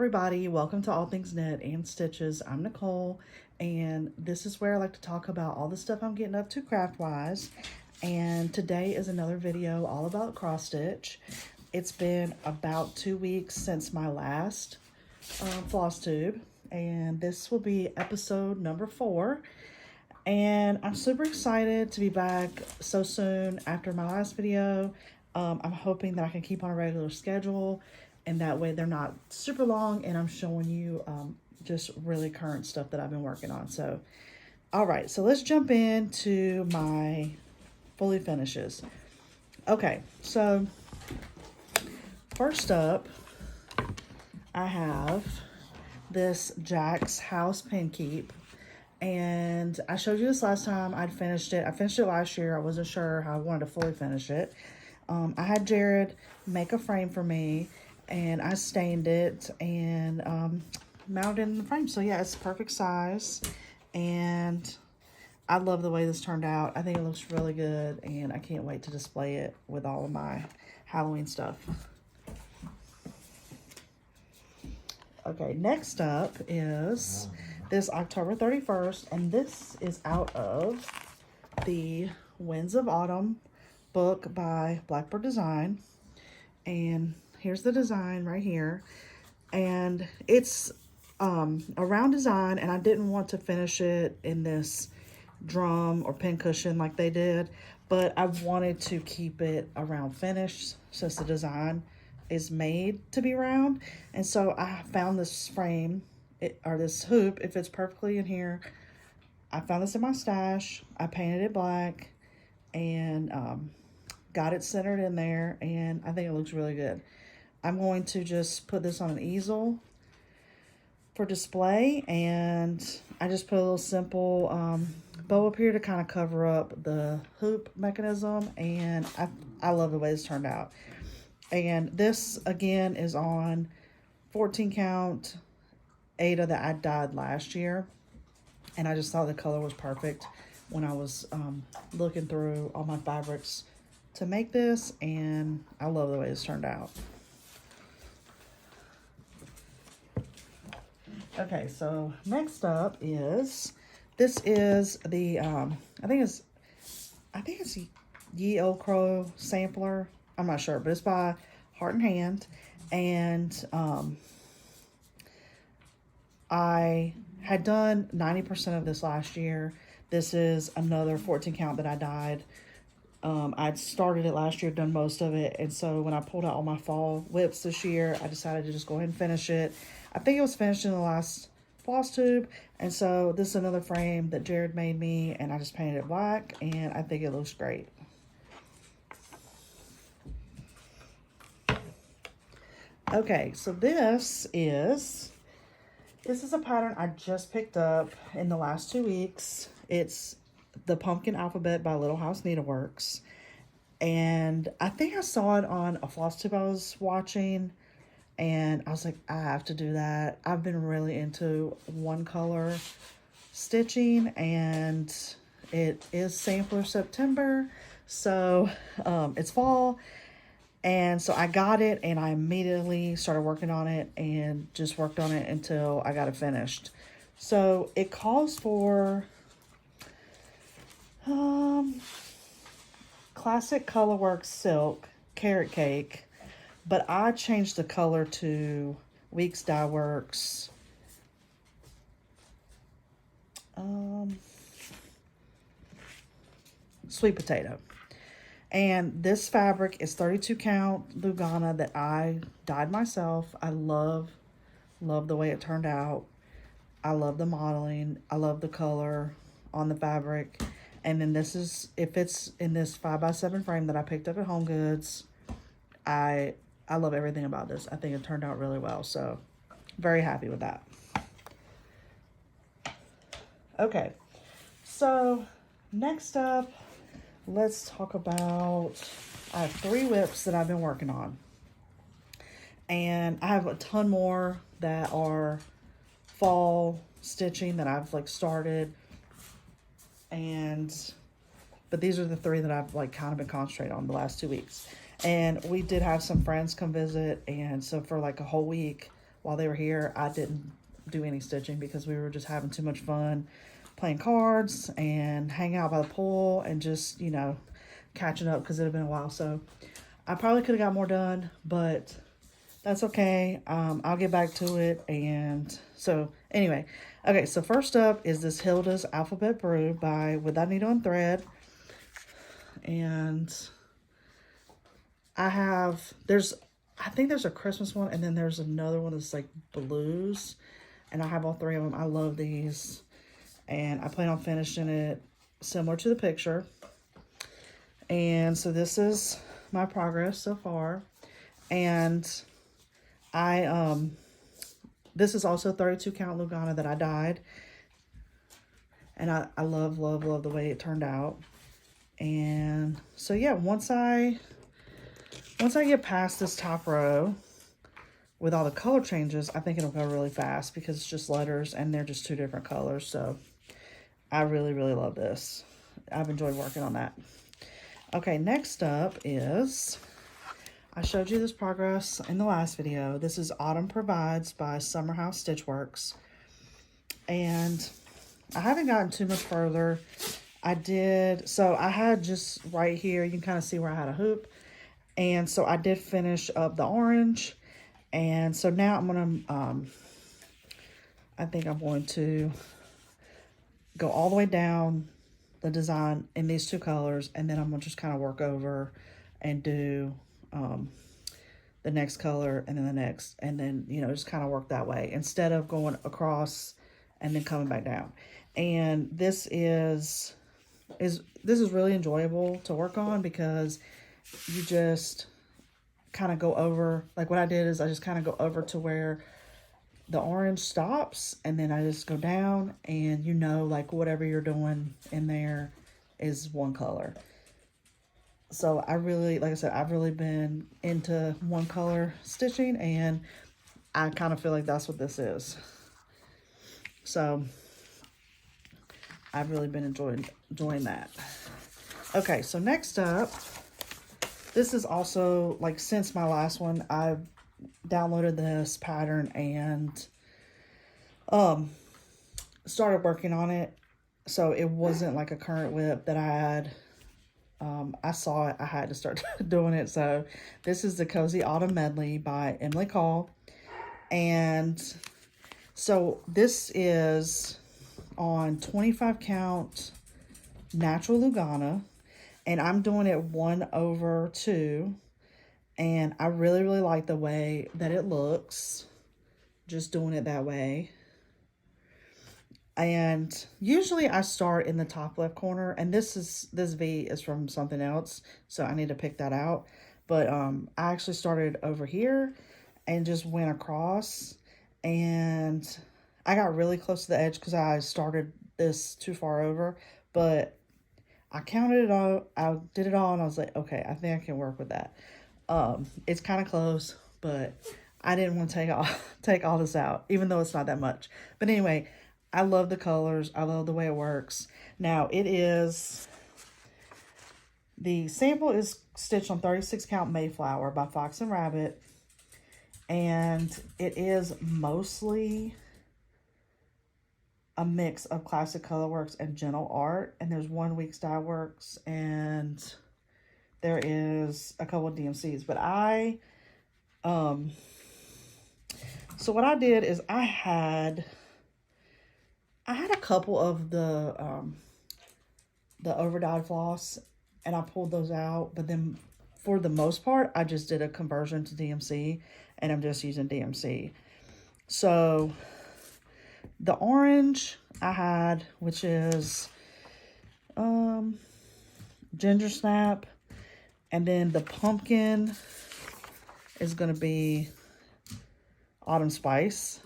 everybody, welcome to All Things Knit and Stitches. I'm Nicole, and this is where I like to talk about all the stuff I'm getting up to craft-wise. And today is another video all about cross stitch. It's been about 2 weeks since my last FlossTube, and this will be episode number 4. And I'm super excited to be back so soon after my last video. I'm hoping that I can keep on a regular schedule, and that way they're not super long and I'm showing you just really current stuff that I've been working on. So, all right, so let's jump into my fully finishes. Okay, so first up, I have this Jack's House Pinkeep. And I showed you this last time I'd finished it. I finished it last year. I wasn't sure how I wanted to fully finish it. I had Jared make a frame for me, and I stained it and mounted it in the frame. So yeah, it's perfect size, and I love the way this turned out. I think it looks really good, and I can't wait to display it with all of my Halloween stuff. Okay, next up is this October 31st, and this is out of the Winds of Autumn book by Blackbird Design. And here's the design right here, and it's a round design, and I didn't want to finish it in this drum or pin cushion like they did, but I wanted to keep it a round finish since the design is made to be round. And so I found this frame, or this hoop, it fits perfectly in here. I found this in my stash. I painted it black and got it centered in there, and I think it looks really good. I'm going to just put this on an easel for display, and I just put a little simple bow up here to kind of cover up the hoop mechanism, and I love the way this turned out. And this again is on 14 count Ada that I dyed last year, and I just thought the color was perfect when I was looking through all my fabrics to make this, and I love the way this turned out. Okay, so next up is, this is the I think it's Ye Old Crow sampler. I'm not sure, but it's by Heart and Hand, and I had done 90% of this last year. This is another 14 count that I dyed. I'd started it last year, done most of it, and so when I pulled out all my fall whips this year, I decided to just go ahead and finish it. I think it was finished in the last FlossTube, and so this is another frame that Jared made me, and I just painted it black, and I think it looks great. Okay, so this is a pattern I just picked up in the last 2 weeks. It's the Pumpkin Alphabet by Little House Needleworks, and I think I saw it on a FlossTube I was watching, and I was like, I have to do that. I've been really into one color stitching, and it is sampler September, so it's fall. And so I got it, and I immediately started working on it and just worked on it until I got it finished. So it calls for Classic Colorworks Silk Carrot Cake, but I changed the color to Weeks Dye Works Sweet Potato. And this fabric is 32 count Lugana that I dyed myself. I love the way it turned out. I love the modeling. I love the color on the fabric. And then this is, if it's in this 5x7 frame that I picked up at Home Goods, I love everything about this. I think it turned out really well. So very happy with that. Okay, so next up, let's talk about, I have 3 whips that I've been working on. And I have a ton more that are fall stitching that I've like started. But these are the 3 that I've like kind of been concentrating on the last 2 weeks. And we did have some friends come visit, and so for like a whole week while they were here, I didn't do any stitching because we were just having too much fun playing cards and hanging out by the pool and just, you know, catching up because it had been a while. So I probably could have got more done, but that's okay. I'll get back to it. And so anyway, okay, so first up is this Hilda's Alphabet Brew by Without Needle and Thread. And I think there's a Christmas one, and then there's another one that's like blues, and I have all three of them. I love these, and I plan on finishing it similar to the picture. And so this is my progress so far, and this is also 32 count Lugana that I dyed, and I love the way it turned out. And so yeah, once I get past this top row with all the color changes, I think it'll go really fast because it's just letters and they're just two different colors. So I really love this. I've enjoyed working on that. Okay, next up is, I showed you this progress in the last video. This is Autumn Provides by Summerhouse Stitchworks. And I haven't gotten too much further. I had just right here, you can kind of see where I had a hoop. And so I did finish up the orange. And so now I'm going to, I think I'm going to go all the way down the design in these two colors. And then I'm going to just kind of work over and do the next color and then the next. And then, you know, just kind of work that way instead of going across and then coming back down. And this is really enjoyable to work on because you just kind of go over, like what I did is I just kind of go over to where the orange stops, and then I just go down, and you know, like whatever you're doing in there is one color. So I really, like I said, I've really been into one color stitching, and I kind of feel like that's what this is. So I've really been enjoying that. Okay, so next up, this is also, like, since my last one, I've downloaded this pattern and started working on it. So it wasn't like a current whip that I had. I saw it, I had to start doing it. So this is the Cozy Autumn Medley by Emily Call. And so this is on 25 count natural Lugana. And I'm doing it 1/2, and I really like the way that it looks, just doing it that way. And usually I start in the top left corner, and this V is from something else, so I need to pick that out. But I actually started over here and just went across, and I got really close to the edge because I started this too far over, but I counted it all, I did it all, and I was like, okay, I think I can work with that. It's kind of close, but I didn't want to take all this out, even though it's not that much. But anyway, I love the colors. I love the way it works. Now, the sample is stitched on 36 count Mayflower by Fox and Rabbit, and it is mostly a mix of Classic Colorworks and Gentle Art, and there's 1 Weeks Dye Works, and there is a couple of DMCs. But so what I did is I had a couple of the overdyed floss, and I pulled those out, but then for the most part, I just did a conversion to DMC, and I'm just using DMC. So the orange I had, which is Ginger Snap, and then the pumpkin is going to be Autumn Spice.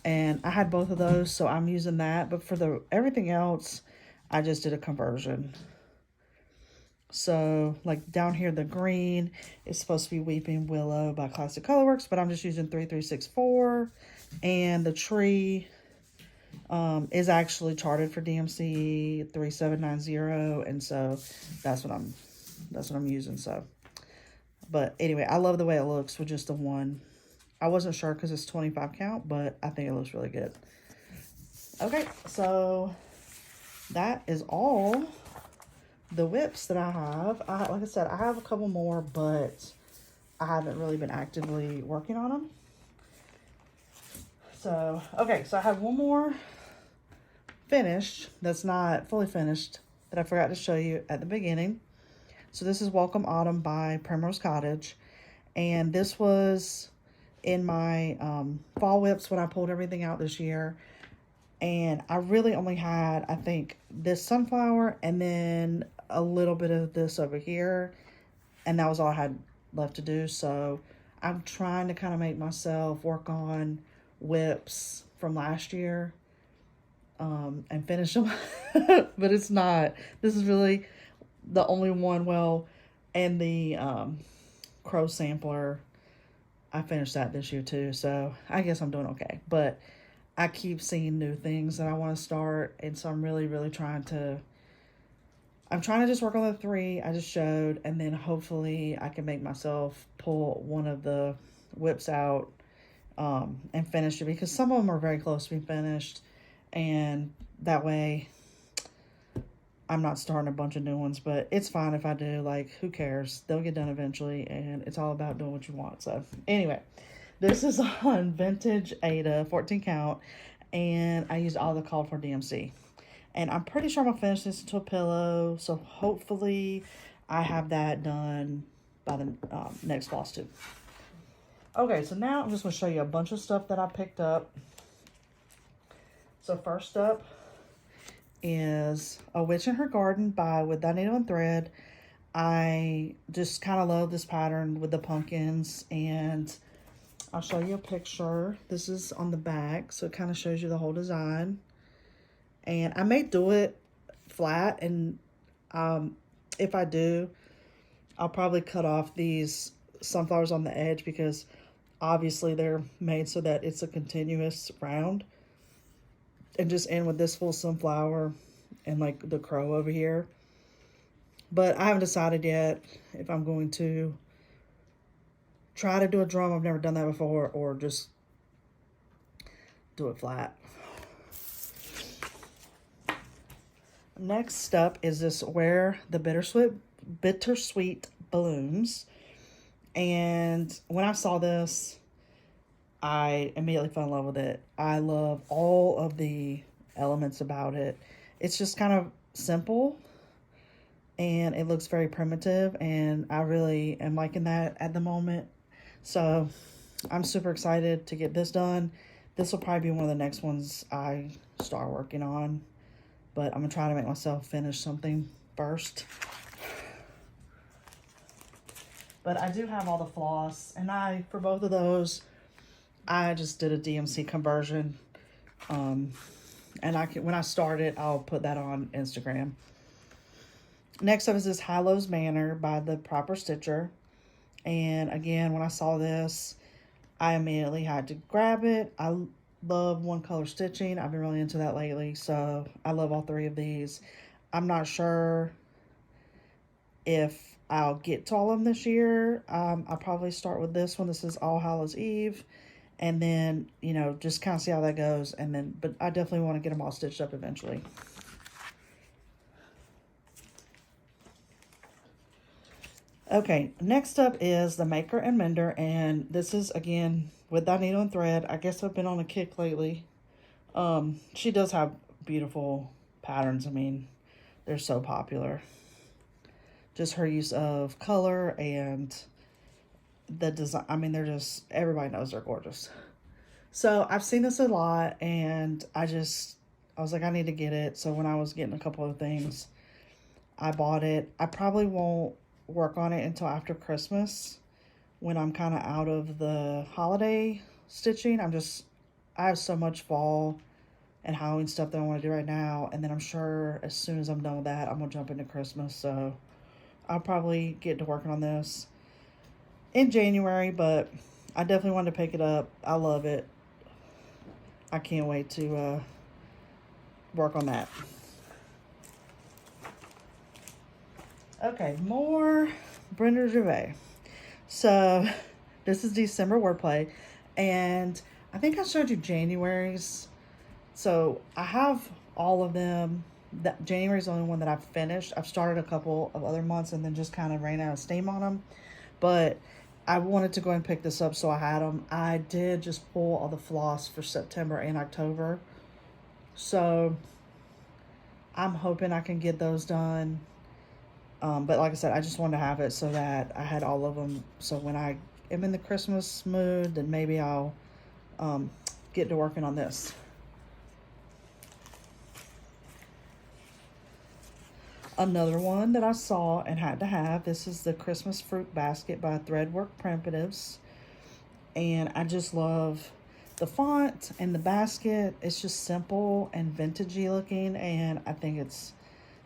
And I had both of those, so I'm using that. But for everything else, I just did a conversion. So, like down here, the green is supposed to be Weeping Willow by Classic Colorworks, but I'm just using 3364. And the tree is actually charted for DMC 3790, and so that's what I'm using. So, but anyway, I love the way it looks with just the one I wasn't sure because it's 25 count, but I think it looks really good. Okay, so that is all the whips that I have. Like I said, I have a couple more, but I haven't really been actively working on them. So, okay, so I have one more finished that's not fully finished that I forgot to show you at the beginning. So this is Welcome Autumn by Primrose Cottage. And this was in my fall whips when I pulled everything out this year. And I really only had, I think, this sunflower and then a little bit of this over here. And that was all I had left to do. So I'm trying to kind of make myself work on whips from last year and finish them. But it's not. This is really the only one. Well, and the crow sampler, I finished that this year too. So I guess I'm doing okay. But I keep seeing new things that I want to start. And so I'm really, really trying to just work on the 3 I just showed, and then hopefully I can make myself pull one of the whips out and finish it, because some of them are very close to being finished, and that way I'm not starting a bunch of new ones. But it's fine if I do. Like, who cares? They'll get done eventually, and it's all about doing what you want. So anyway, this is on Vintage Ada 14 count, and I used all the called for DMC. And I'm pretty sure I'm going to finish this into a pillow. So hopefully I have that done by the next FlossTube. Okay, so now I'm just going to show you a bunch of stuff that I picked up. So first up is A Witch in Her Garden by With Thy Needle and Thread. I just kind of love this pattern with the pumpkins. And I'll show you a picture. This is on the back, so it kind of shows you the whole design. And I may do it flat, and if I do, I'll probably cut off these sunflowers on the edge, because obviously they're made so that it's a continuous round. And just end with this full sunflower and like the crow over here. But I haven't decided yet if I'm going to try to do a drum. I've never done that before, or just do it flat. Next up is this Wear the Bittersweet Balloons. And when I saw this, I immediately fell in love with it. I love all of the elements about it. It's just kind of simple, and it looks very primitive, and I really am liking that at the moment. So I'm super excited to get this done. This will probably be one of the next ones I start working on. But I'm going to try to make myself finish something first. But I do have all the floss. And for both of those, I just did a DMC conversion. And when I start it, I'll put that on Instagram. Next up is this Hylows Manor by the Proper Stitcher. And again, when I saw this, I immediately had to grab it. I love one color stitching. I've been really into that lately, so I love all 3 of these. I'm not sure if I'll get to all of them this year. I'll probably start with this one. This is All Hallows Eve, and then, you know, just kind of see how that goes. And then, but I definitely want to get them all stitched up eventually. Okay, next up is the Maker and Mender, and this is again With Thy Needle and Thread. I guess I've been on a kick lately. She does have beautiful patterns. I mean, they're so popular. Just her use of color and the design. I mean, they're just, everybody knows they're gorgeous. So I've seen this a lot, and I was like, I need to get it. So when I was getting a couple of things, I bought it. I probably won't work on it until after Christmas, when I'm kind of out of the holiday stitching. I have so much fall and Halloween stuff that I want to do right now, and then I'm sure as soon as I'm done with that, I'm gonna jump into Christmas. So I'll probably get to working on this in January, but I definitely wanted to pick it up. I love it. I can't wait to work on that. Okay, more Brenda J. So this is December wordplay, And I think I showed you January's. So I have all of them. That January's the only one that I've finished. I've started a couple of other months and then just kind of ran out of steam on them. But I wanted to go and pick this up, so I had them. I did just pull all the floss for September and October. So I'm hoping I can get those done. But like I said, I just wanted to have it so that I had all of them. So when I am in the Christmas mood, then maybe I'll get to working on this. Another one that I saw and had to have, this is the Christmas Fruit Basket by Threadwork Primitives. And I just love the font and the basket. It's just simple and vintagey looking, and I think it's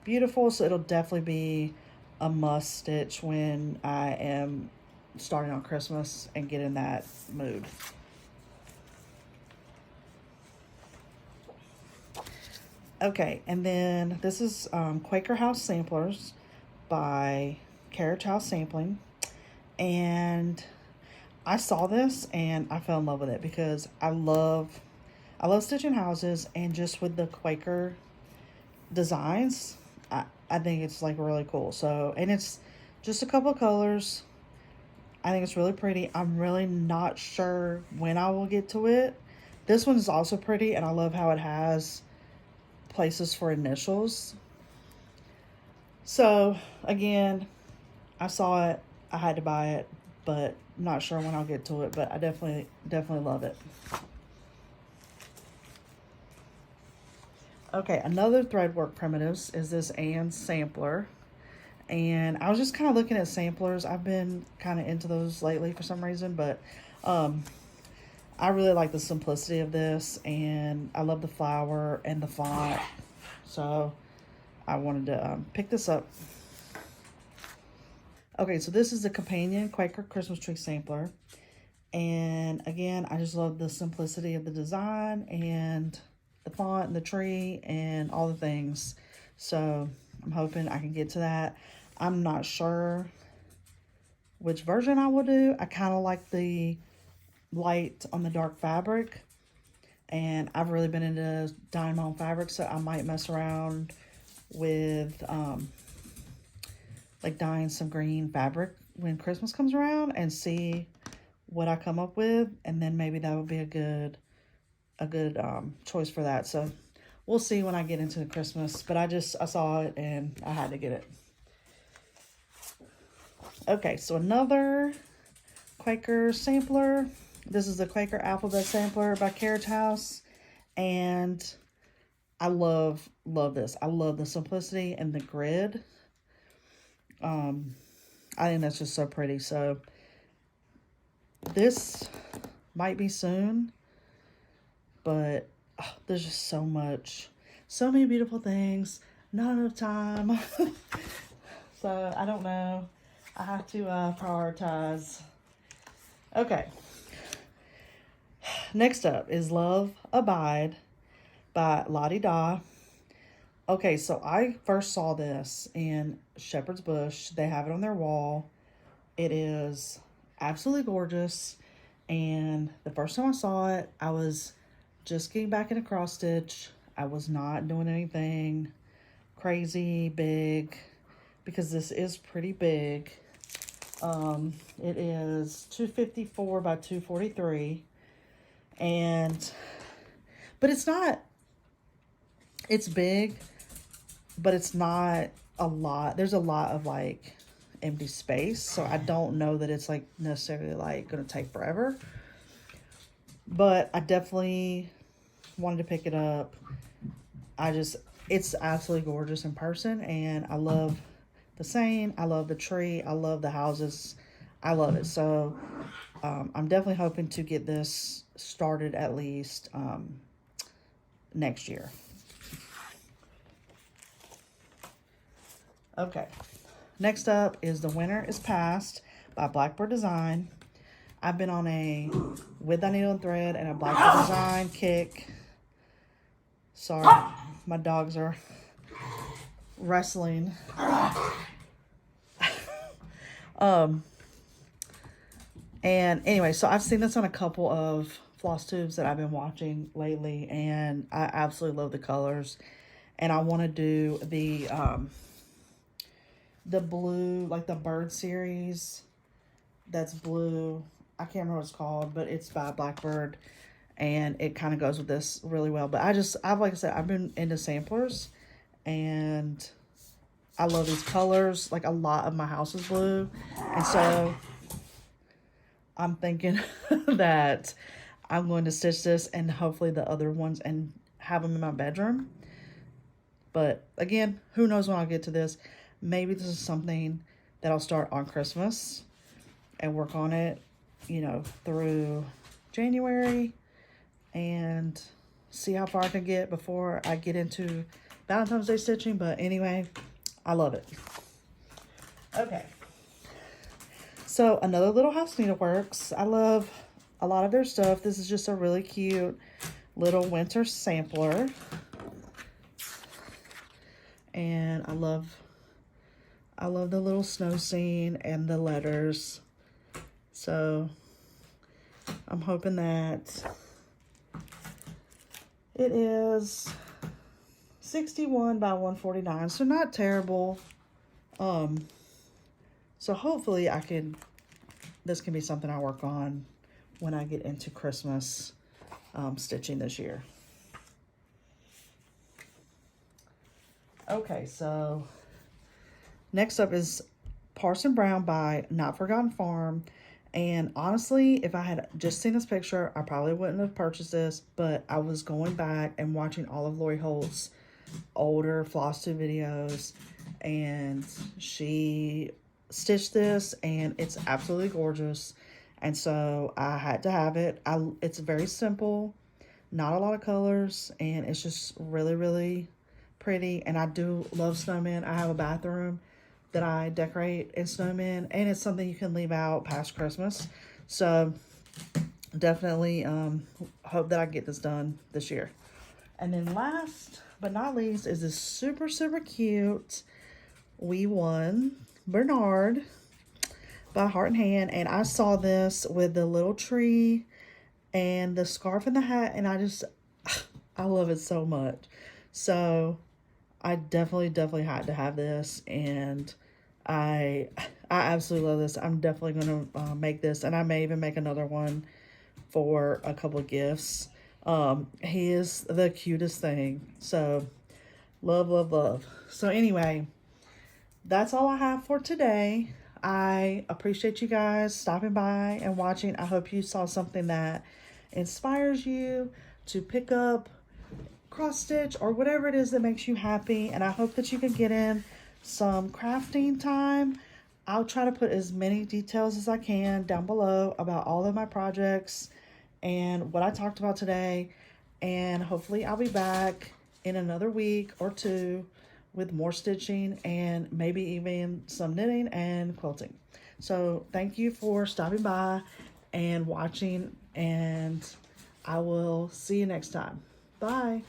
beautiful. So it'll definitely be a must stitch when I am starting on Christmas and get in that mood. Okay, and then this is Quaker House Samplers by Carriage House Sampling. And I saw this and I fell in love with it because I love stitching houses, and just with the Quaker designs, I think it's like really cool. So, and it's just a couple of colors. I think it's really pretty. I'm really not sure when I will get to it. This one is also pretty, and I love how it has places for initials. So again, I saw it, I had to buy it, but not sure when I'll get to it, but I definitely love it. Okay, another Threadwork Primitives is this Aints sampler. And I was just kind of looking at samplers. I've been kind of into those lately for some reason, but I really like the simplicity of this, and I love the flower and the font. So I wanted to pick this up. Okay, so this is the companion Quaker Christmas Tree Sampler. And again, I just love the simplicity of the design and the font and the tree and all the things. So I'm hoping I can get to that. I'm not sure which version I will do. I kind of like the light on the dark fabric, and I've really been into dyeing my own fabric, so I might mess around with like dyeing some green fabric when Christmas comes around and see what I come up with, and then maybe that would be a good choice for that. So we'll see when I get into Christmas, but I saw it and I had to get it. Okay, so another Quaker sampler. This is the Quaker Alphabet Sampler by Carriage House, and I love this. I love the simplicity and the grid. I think that's just so pretty. So this might be soon, but there's just so many beautiful things, not enough time. So I don't know. I have to prioritize. Okay. Next up is Love Abide by Lottie Da. Okay, so I first saw this in Shepherd's Bush. They have it on their wall. It is absolutely gorgeous. And the first time I saw it, I was just getting back into cross stitch. I was not doing anything crazy big because this is pretty big. It is 254 by 243, but it's big, but it's not a lot. There's a lot of like empty space, so I don't know that it's like necessarily like gonna take forever, but I definitely wanted to pick it up. It's absolutely gorgeous in person, and I love the saying, I love the tree, I love the houses, I love it. So I'm definitely hoping to get this started at least next year. Okay, next up is The Winter is Past by Blackbird Design. I've been on a With Thy Needle and Thread and a Blackbird Design kick. Sorry, my dogs are wrestling. And anyway, so I've seen this on a couple of floss tubes that I've been watching lately, and I absolutely love the colors. And I want to do the blue, like the bird series that's blue. I can't remember what it's called, but it's by Blackbird, and it kind of goes with this really well. But I've like I said, I've been into samplers, and I love these colors. Like, a lot of my house is blue, and so I'm thinking that I'm going to stitch this and hopefully the other ones and have them in my bedroom. But again, who knows when I'll get to this. Maybe this is something that I'll start on Christmas and work on it, you know, through January, and see how far I can get before I get into Valentine's Day stitching. But anyway, I love it. Okay. So another Little House Needleworks. I love a lot of their stuff. This is just a really cute little winter sampler. And I love the little snow scene and the letters. So I'm hoping that it is 61 by 149, so not terrible. So hopefully this can be something I work on when I get into Christmas stitching this year. Okay, so next up is Parson Brown by Not Forgotten Farm. And honestly, if I had just seen this picture, I probably wouldn't have purchased this, but I was going back and watching all of Lori Holt's older FlossTube videos, and she stitched this, and it's absolutely gorgeous. And so I had to have it. It's very simple, not a lot of colors, and it's just really, really pretty. And I do love snowmen. I have a bathroom that I decorate in snowmen, and it's something you can leave out past Christmas. So definitely hope that I get this done this year. And then last but not least is this super, super cute Wee One Bernard by Heart and Hand. And I saw this with the little tree and the scarf and the hat, and I love it so much. So I definitely had to have this, and I absolutely love this. I'm definitely going to make this, and I may even make another one for a couple of gifts. He is the cutest thing. So love, love, love. So anyway, that's all I have for today. I appreciate you guys stopping by and watching. I hope you saw something that inspires you to pick up cross stitch or whatever it is that makes you happy. And I hope that you can get in some crafting time. I'll try to put as many details as I can down below about all of my projects and what I talked about today. And hopefully I'll be back in another week or two with more stitching and maybe even some knitting and quilting. So thank you for stopping by and watching, and I will see you next time. Bye.